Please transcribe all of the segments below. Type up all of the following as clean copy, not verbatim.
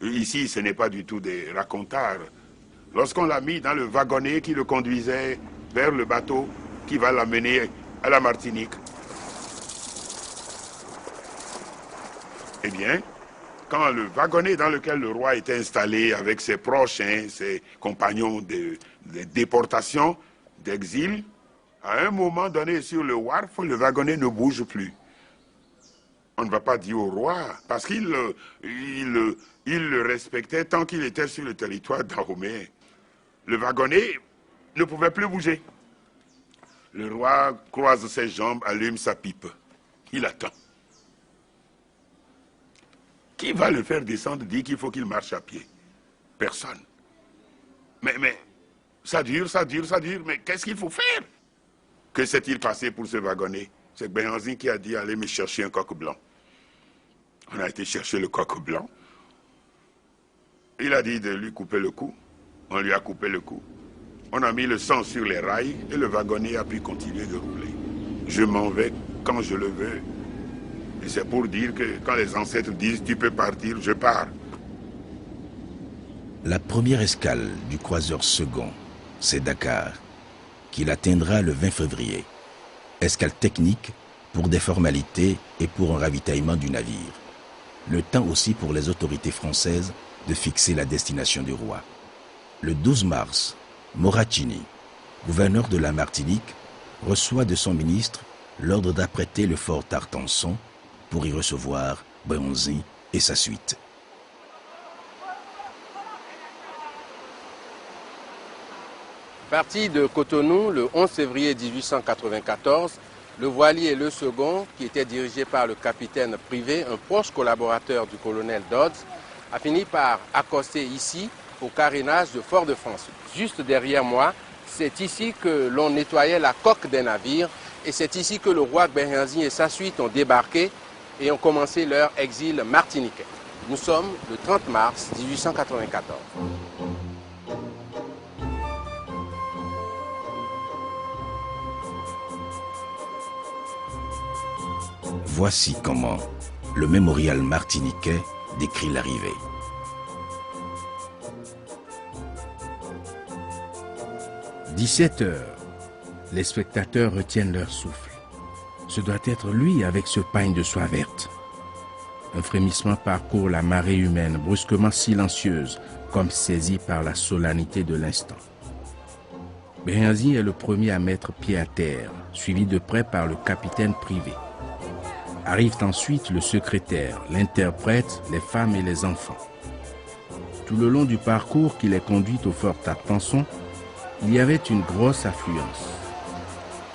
Ici, ce n'est pas du tout des racontards. Lorsqu'on l'a mis dans le wagonnet qui le conduisait vers le bateau qui va l'amener à la Martinique, eh bien, quand le wagonnet dans lequel le roi était installé avec ses proches, ses compagnons de déportation, d'exil, à un moment donné sur le wharf, le wagonnet ne bouge plus. On ne va pas dire au roi, parce qu'il le respectait tant qu'il était sur le territoire dahomey. Le wagonnet ne pouvait plus bouger. Le roi croise ses jambes, allume sa pipe. Il attend. Qui va le faire descendre, dit qu'il faut qu'il marche à pied? Personne. Mais ça dure, mais qu'est-ce qu'il faut faire? Que s'est-il passé pour ce wagonnet? C'est Béhanzin qui a dit, allez me chercher un coq blanc. On a été chercher le coq blanc. Il a dit de lui couper le cou. On lui a coupé le cou. On a mis le sang sur les rails et le wagonnet a pu continuer de rouler. Je m'en vais quand je le veux. Et c'est pour dire que quand les ancêtres disent « tu peux partir », je pars. La première escale du croiseur second, c'est Dakar, qu'il atteindra le 20 février. Escale technique pour des formalités et pour un ravitaillement du navire. Le temps aussi pour les autorités françaises de fixer la destination du roi. Le 12 mars, Moracini, gouverneur de la Martinique, reçoit de son ministre l'ordre d'apprêter le fort Tartanson pour y recevoir Béhanzin et sa suite. Parti de Cotonou le 11 février 1894, le voilier Le Second, qui était dirigé par le capitaine Privé, un proche collaborateur du colonel Dodds, a fini par accoster ici au carénage de Fort-de-France. Juste derrière moi, c'est ici que l'on nettoyait la coque des navires et c'est ici que le roi Béhanzin et sa suite ont débarqué et ont commencé leur exil martiniquais. Nous sommes le 30 mars 1894. Voici comment le mémorial martiniquais décrit l'arrivée. « 17 heures. Les spectateurs retiennent leur souffle. Ce doit être lui avec ce pagne de soie verte. Un frémissement parcourt la marée humaine, brusquement silencieuse, comme saisie par la solennité de l'instant. Béhanzin est le premier à mettre pied à terre, suivi de près par le capitaine Privé. Arrivent ensuite le secrétaire, l'interprète, les femmes et les enfants. Tout le long du parcours qui les conduit au fort Tartanson, il y avait une grosse affluence.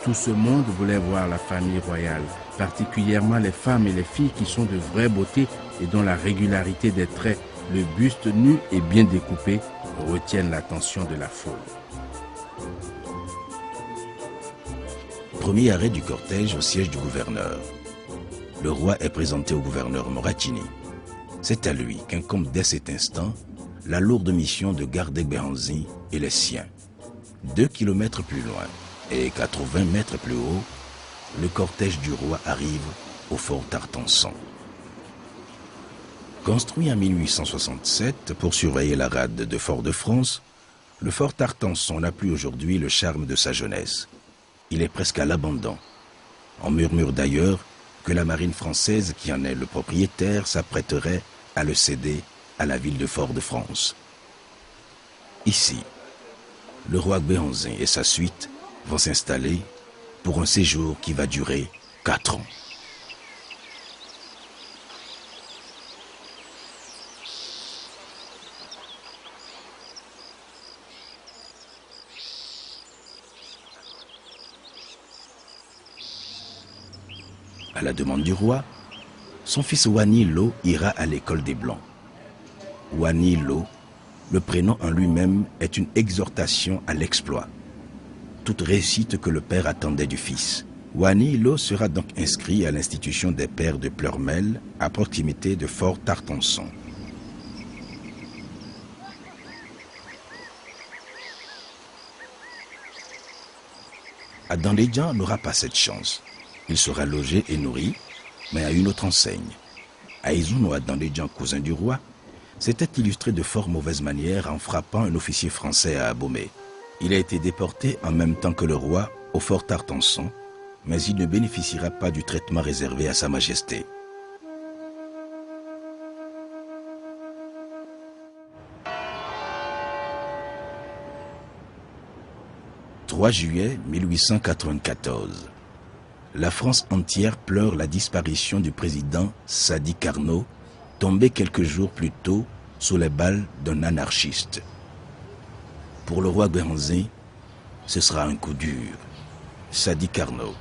Tout ce monde voulait voir la famille royale, particulièrement les femmes et les filles qui sont de vraie beauté et dont la régularité des traits, le buste nu et bien découpé, retiennent l'attention de la foule. Premier arrêt du cortège au siège du gouverneur. Le roi est présenté au gouverneur Moracini. C'est à lui qu'incombe dès cet instant la lourde mission de garder Béhanzin et les siens. 2 kilomètres plus loin et 80 mètres plus haut, le cortège du roi arrive au fort Tartanson. Construit en 1867 pour surveiller la rade de Fort-de-France, le fort Tartanson n'a plus aujourd'hui le charme de sa jeunesse. Il est presque à l'abandon. On murmure d'ailleurs que la marine française, qui en est le propriétaire, s'apprêterait à le céder à la ville de Fort-de-France. Ici, le roi Béhanzin et sa suite vont s'installer pour un séjour qui va durer 4 ans. À la demande du roi, son fils Wani Lo ira à l'école des Blancs. Wani Lo, le prénom en lui-même est une exhortation à l'exploit. Toute réussite que le père attendait du fils. Wani Lo sera donc inscrit à l'institution des pères de Pleurmel, à proximité de Fort Tartanson. Adandédian n'aura pas cette chance. Il sera logé et nourri, mais à une autre enseigne. Aïzouno Adandédian, cousin du roi, s'était illustré de fort mauvaises manières en frappant un officier français à Abomey. Il a été déporté en même temps que le roi au fort Tartanson, mais il ne bénéficiera pas du traitement réservé à Sa Majesté. « 3 juillet 1894. La France entière pleure la disparition du président Sadi Carnot, tombé quelques jours plus tôt sous les balles d'un anarchiste. Pour le roi Béhanzin, ce sera un coup dur. Sadi Carnot,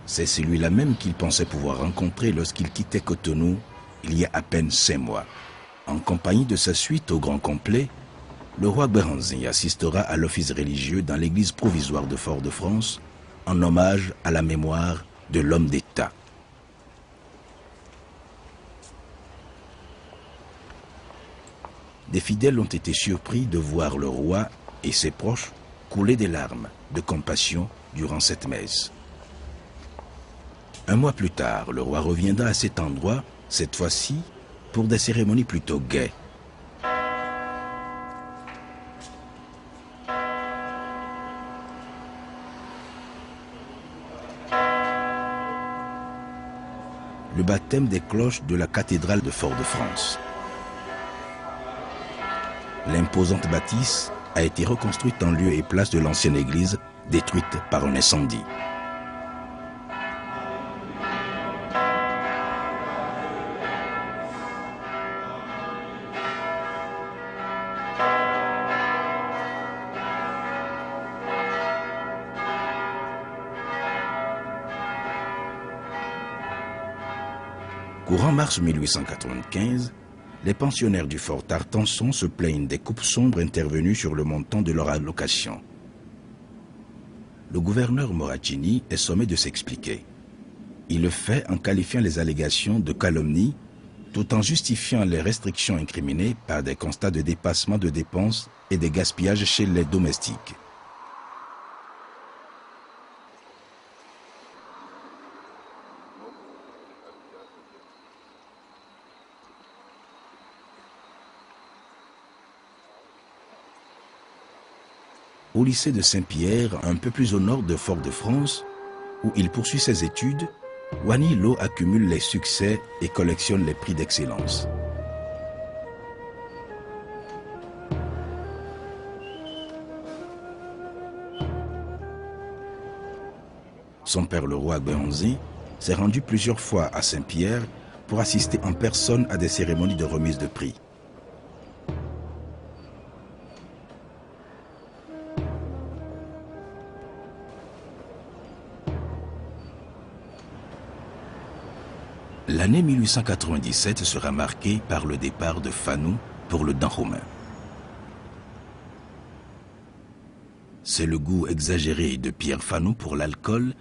c'est celui-là même qu'il pensait pouvoir rencontrer lorsqu'il quittait Cotonou il y a à peine 5 mois. En compagnie de sa suite au grand complet, le roi Béhanzin assistera à l'office religieux dans l'église provisoire de Fort-de-France en hommage à la mémoire de l'homme d'État. Des fidèles ont été surpris de voir le roi et ses proches couler des larmes de compassion durant cette messe. Un mois plus tard, le roi reviendra à cet endroit, cette fois-ci pour des cérémonies plutôt gaies. Le baptême des cloches de la cathédrale de Fort-de-France. L'imposante bâtisse a été reconstruite en lieu et place de l'ancienne église détruite par un incendie. Courant mars 1895, les pensionnaires du fort Tartanson se plaignent des coupes sombres intervenues sur le montant de leur allocation. Le gouverneur Moracini est sommé de s'expliquer. Il le fait en qualifiant les allégations de calomnie, tout en justifiant les restrictions incriminées par des constats de dépassement de dépenses et de gaspillage chez les domestiques. Au lycée de Saint-Pierre, un peu plus au nord de Fort-de-France, où il poursuit ses études, Wani Lo accumule les succès et collectionne les prix d'excellence. Son père, le roi Béhanzin, s'est rendu plusieurs fois à Saint-Pierre pour assister en personne à des cérémonies de remise de prix. L'année 1897 sera marquée par le départ de Fanou pour le Dahomey. C'est le goût exagéré de Pierre Fanou pour l'alcool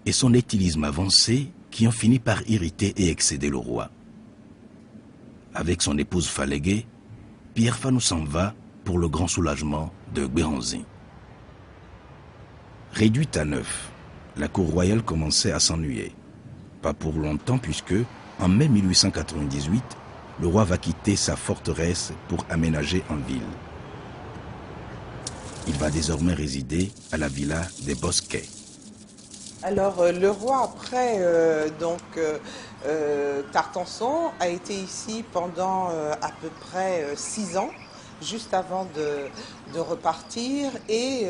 et son éthylisme avancé qui ont fini par irriter et excéder le roi. Avec son épouse Falégué, Pierre Fanou s'en va pour le grand soulagement de Béhanzin. Réduite à 9, la cour royale commençait à s'ennuyer. Pas pour longtemps puisque, en mai 1898, le roi va quitter sa forteresse pour aménager en ville. Il va désormais résider à la villa des Bosquets. Alors, le roi, après Tartanson, a été ici pendant à peu près 6 ans, juste avant de repartir. Et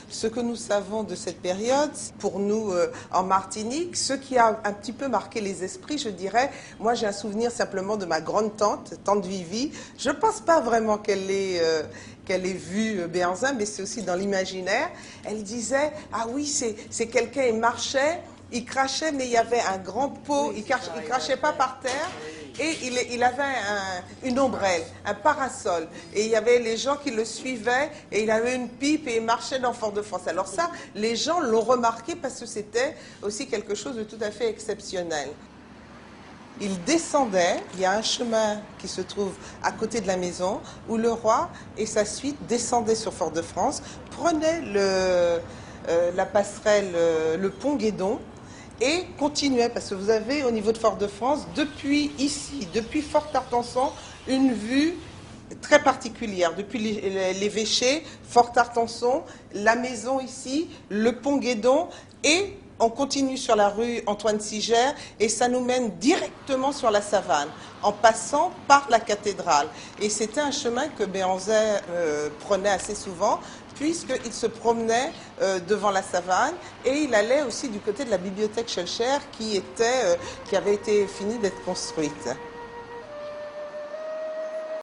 ce que nous savons de cette période, pour nous en Martinique, ce qui a un petit peu marqué les esprits, je dirais, moi j'ai un souvenir simplement de ma grande-tante, tante Vivi. Je ne pense pas vraiment qu'elle ait vu Béhanzin, mais c'est aussi dans l'imaginaire. Elle disait, ah oui, c'est quelqu'un, il marchait, il crachait, mais il y avait un grand pot, il crachait pas par terre. Et il avait une ombrelle, un parasol. Et il y avait les gens qui le suivaient, et il avait une pipe, et il marchait dans Fort-de-France. Alors ça, les gens l'ont remarqué parce que c'était aussi quelque chose de tout à fait exceptionnel. Il descendait, il y a un chemin qui se trouve à côté de la maison, où le roi et sa suite descendaient sur Fort-de-France, prenaient la passerelle, le pont Guédon, et continuait, parce que vous avez au niveau de Fort-de-France, depuis ici, depuis Fort Tartanson, une vue très particulière. Depuis l'évêché, Fort-Artenson, la maison ici, le pont Guédon, et on continue sur la rue Antoine Sigère et ça nous mène directement sur la Savane, en passant par la cathédrale. Et c'était un chemin que Béhanzin prenait assez souvent, puisqu'il se promenait devant la Savane et il allait aussi du côté de la bibliothèque Schellcher qui avait été finie d'être construite.